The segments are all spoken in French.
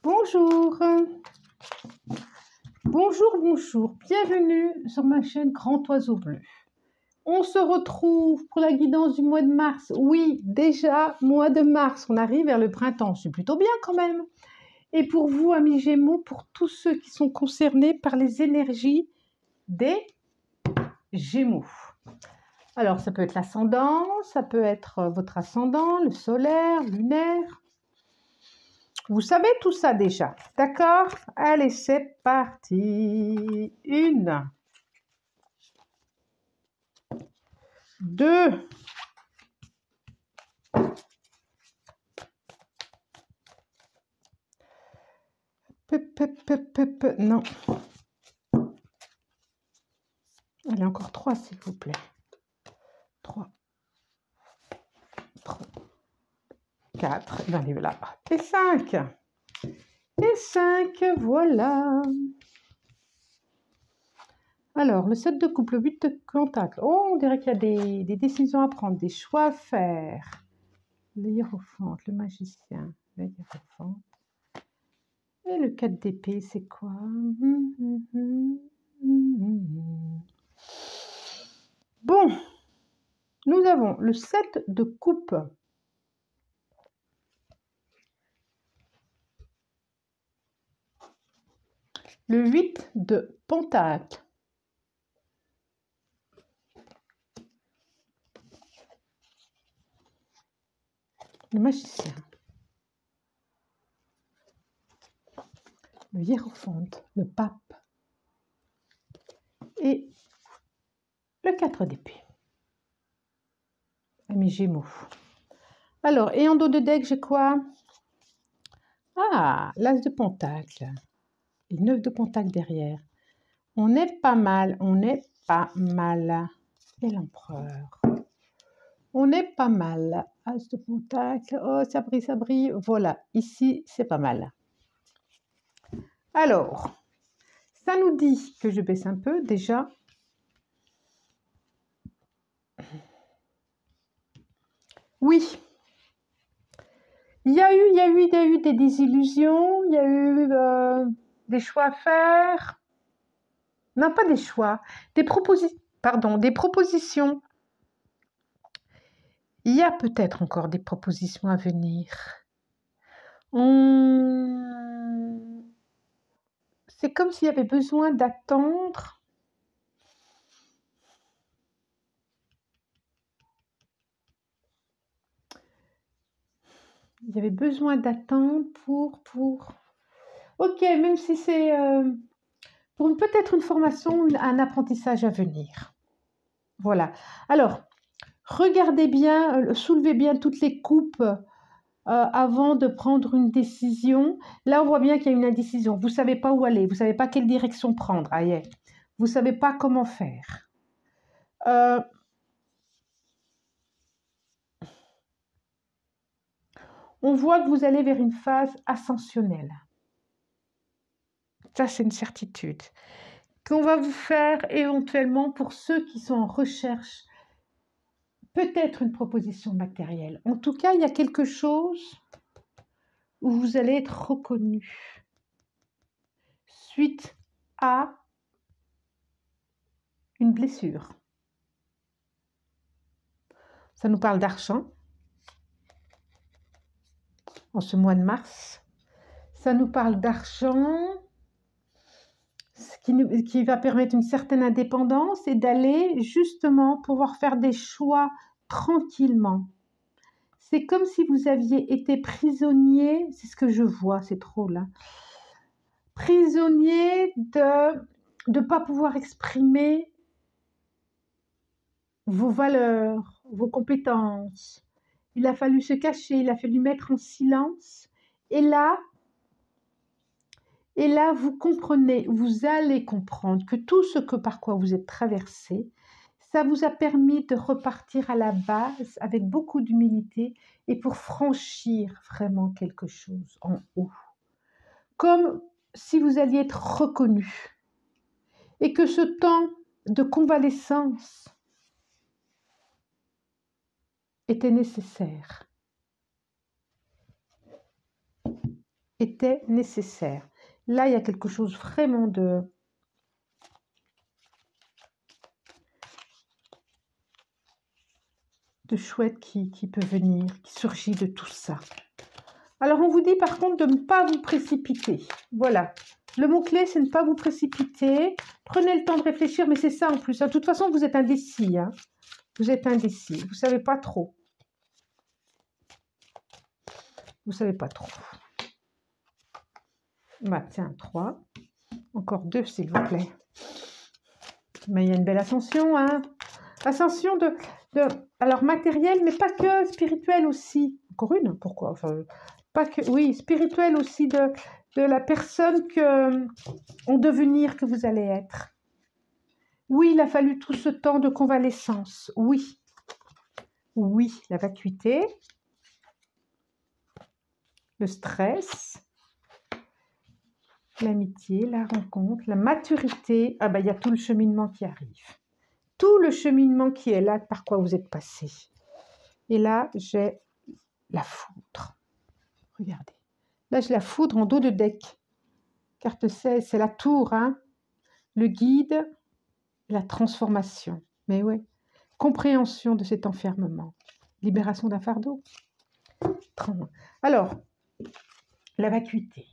Bonjour, bonjour, bienvenue sur ma chaîne Grand Oiseau Bleu. On se retrouve pour la guidance du mois de mars. Oui, déjà, mois de mars, on arrive vers le printemps, c'est plutôt bien quand même. Et pour vous, amis Gémeaux, pour tous ceux qui sont concernés par les énergies des Gémeaux. Alors, ça peut être l'ascendant, ça peut être votre ascendant, le solaire, lunaire. Vous savez tout ça déjà, d'accord? Allez, c'est parti. 1, 2, non. Allez, encore 3, s'il vous plaît. 3, 4, ben, allez, là. Et 5. Et 5, voilà. Alors, le 7 de coupe, le 8 de contact. Oh, on dirait qu'il y a des décisions à prendre, des choix à faire. Le hiérophante, le magicien, le hiérophante. Et le 4 d'épée, c'est quoi? Bon, nous avons le 7 de coupe. Le 8 de pentacle. Le magicien. Le hiérophante, le pape. Et le 4 d'épée. Amis Gémeaux. Alors, et en dos de deck, j'ai quoi? Ah, l'as de pentacle. Et 9 de pentacle derrière. On est pas mal, on est pas mal. Et l'empereur. On est pas mal. As de pentacle. Oh, ça brille. Voilà, ici, c'est pas mal. Alors, ça nous dit que je baisse un peu déjà. Oui. Il y a eu des désillusions, il y a eu des choix à faire. Non, pas des choix, des propositions. Il y a peut-être encore des propositions à venir. C'est comme s'il y avait besoin d'attendre. Il y avait besoin d'attendre pour... Ok, même si c'est pour peut-être une formation, un apprentissage à venir. Voilà. Alors, regardez bien, soulevez bien toutes les coupes avant de prendre une décision. Là, on voit bien qu'il y a une indécision. Vous ne savez pas où aller, vous ne savez pas quelle direction prendre. Aïe. Vous ne savez pas comment faire. On voit que vous allez vers une phase ascensionnelle. Ça, c'est une certitude. Qu'on va vous faire éventuellement, pour ceux qui sont en recherche, peut-être une proposition matérielle. En tout cas, il y a quelque chose où vous allez être reconnu suite à une blessure. Ça nous parle d'argent en ce mois de mars. Ça nous parle d'argent qui va permettre une certaine indépendance et d'aller justement pouvoir faire des choix tranquillement. C'est comme si vous aviez été prisonnier, c'est ce que je vois, c'est trop là, prisonnier de ne pas pouvoir exprimer vos valeurs, vos compétences. Il a fallu se cacher, il a fallu mettre en silence. Et là, vous comprenez, vous allez comprendre que tout ce par quoi vous êtes traversé, ça vous a permis de repartir à la base avec beaucoup d'humilité et pour franchir vraiment quelque chose en haut. Comme si vous alliez être reconnu et que ce temps de convalescence était nécessaire. était nécessaire. Là, il y a quelque chose vraiment de chouette qui peut venir, qui surgit de tout ça. Alors, on vous dit par contre de ne pas vous précipiter. Voilà. Le mot-clé, c'est ne pas vous précipiter. Prenez le temps de réfléchir, mais c'est ça en plus. De toute façon, vous êtes indécis. Hein. Vous êtes indécis. Vous ne savez pas trop. Vous ne savez pas trop. Bah, tiens, 3. Encore 2, s'il vous plaît. Mais il y a une belle ascension, hein. Ascension de alors matériel, mais pas que, spirituel aussi. Encore une, pourquoi enfin, pas que, oui, spirituel aussi de la personne en devenir que vous allez être. Oui, il a fallu tout ce temps de convalescence. Oui. Oui, la vacuité, le stress, l'amitié, la rencontre, la maturité. Ah ben, il y a tout le cheminement qui arrive. Tout le cheminement qui est là, par quoi vous êtes passé. Et là, j'ai la foudre. Regardez. Là, j'ai la foudre en dos de deck. Carte 16, c'est la tour, hein. Le guide, la transformation. Mais oui, compréhension de cet enfermement. Libération d'un fardeau. Alors, la vacuité.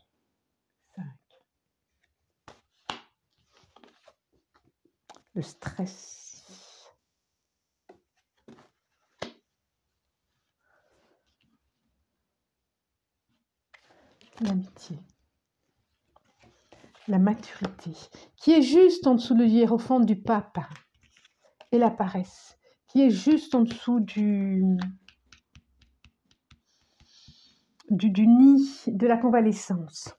5. Le stress. L'amitié. La maturité, qui est juste en dessous du hiérophante du pape. Et la paresse, qui est juste en dessous du nid de la convalescence.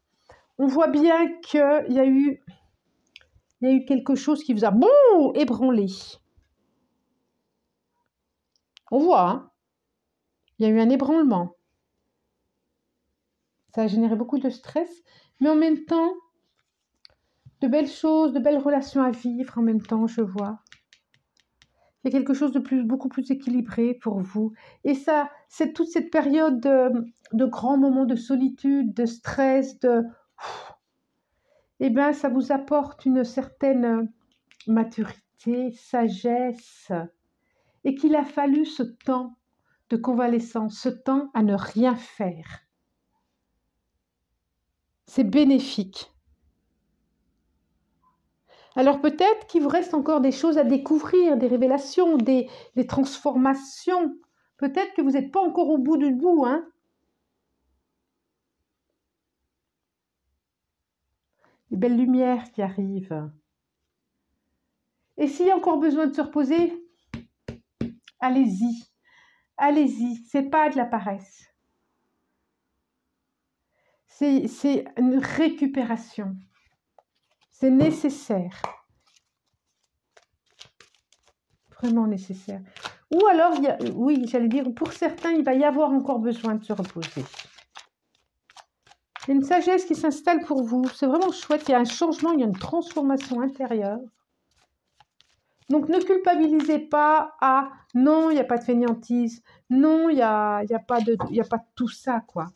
On voit bien qu'il y a eu quelque chose qui vous a ébranlé. On voit, hein, il y a eu un ébranlement. Ça a généré beaucoup de stress, mais en même temps, de belles choses, de belles relations à vivre en même temps, je vois. Il y a quelque chose de beaucoup plus équilibré pour vous. Et ça, c'est toute cette période de grands moments de solitude, de stress, eh bien, ça vous apporte une certaine maturité, sagesse, et qu'il a fallu ce temps de convalescence, ce temps à ne rien faire. C'est bénéfique. Alors peut-être qu'il vous reste encore des choses à découvrir, des révélations, des transformations. Peut-être que vous n'êtes pas encore au bout du bout, hein. Les belles lumières qui arrivent. Et s'il y a encore besoin de se reposer, allez-y. Allez-y, c'est pas de la paresse. C'est une récupération. C'est nécessaire. Vraiment nécessaire. Ou alors, oui, j'allais dire, pour certains, il va y avoir encore besoin de se reposer. Il y a une sagesse qui s'installe pour vous. C'est vraiment chouette. Il y a un changement, il y a une transformation intérieure. Donc, ne culpabilisez pas à « non, il n'y a pas de fainéantise »,« non, il n'y a pas de tout ça, quoi ».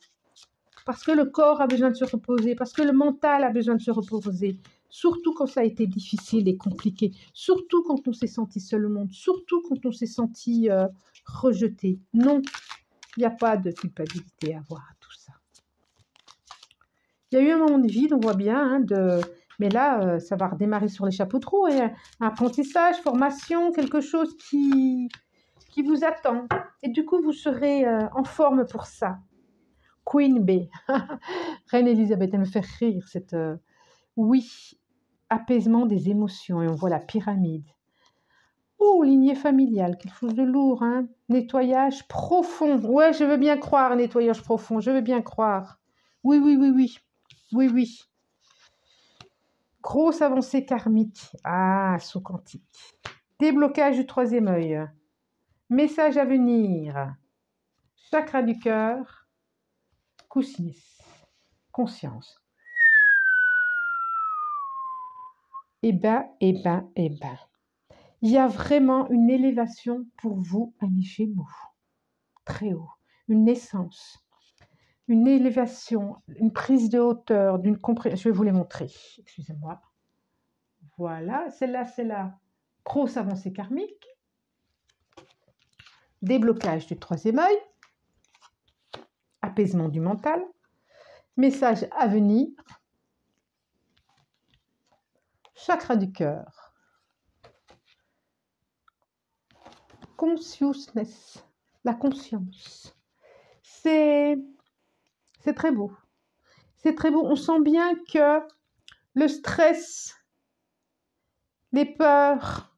Parce que le corps a besoin de se reposer, parce que le mental a besoin de se reposer. Surtout quand ça a été difficile et compliqué. Surtout quand on s'est senti seul au monde. Surtout quand on s'est senti rejeté. Non, il n'y a pas de culpabilité à avoir à tout ça. Il y a eu un moment de vide, on voit bien, hein, mais là, ça va redémarrer sur les chapeaux de roue. Et un apprentissage, formation, quelque chose qui vous attend. Et du coup, vous serez en forme pour ça. Queen Bee. Reine Elisabeth, elle me fait rire. Oui, apaisement des émotions. Et on voit la pyramide. Oh, lignée familiale, quelque chose de lourd. Hein. Nettoyage profond. Ouais, je veux bien croire, nettoyage profond. Je veux bien croire. Oui, oui, oui, oui. Oui, oui. Grosse avancée karmique. Ah, saut quantique. Déblocage du troisième œil. Message à venir. Chakra du cœur. Coussis. Conscience. Eh ben, eh ben, eh ben. Il y a vraiment une élévation pour vous, amis Gémeaux. Très haut. Une naissance. une élévation, une prise de hauteur, d'une compréhension. Je vais vous les montrer. Excusez-moi. Voilà, celle-là, c'est la grosse avancée karmique. Déblocage du troisième œil. Apaisement du mental. Message à venir. Chakra du cœur. Consciousness. La conscience. C'est très beau. C'est très beau. On sent bien que le stress, les peurs,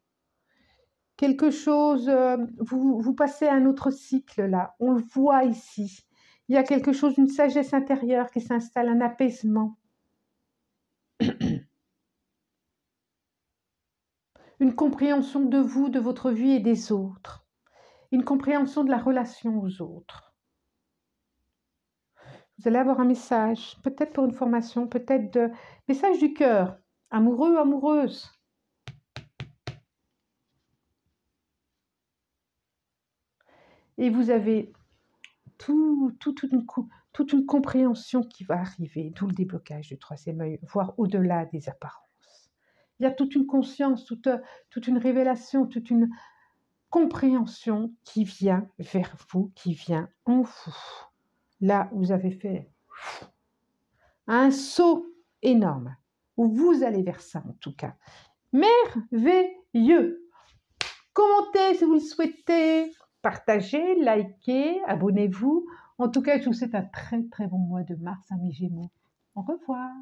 quelque chose, vous passez à un autre cycle là. On le voit ici. Il y a quelque chose, une sagesse intérieure qui s'installe, un apaisement. Une compréhension de vous, de votre vie et des autres. Une compréhension de la relation aux autres. Vous allez avoir un message, peut-être pour une formation, peut-être de message du cœur, amoureux, amoureuse. Et vous avez toute une compréhension qui va arriver, d'où le déblocage du troisième œil, voire au-delà des apparences. Il y a toute une conscience, toute une révélation, toute une compréhension qui vient vers vous, qui vient en vous. Là, vous avez fait un saut énorme, où vous allez vers ça en tout cas. Merveilleux! Commentez si vous le souhaitez, partagez, likez, abonnez-vous. En tout cas, je vous souhaite un très très bon mois de mars à mes Gémeaux. Au revoir.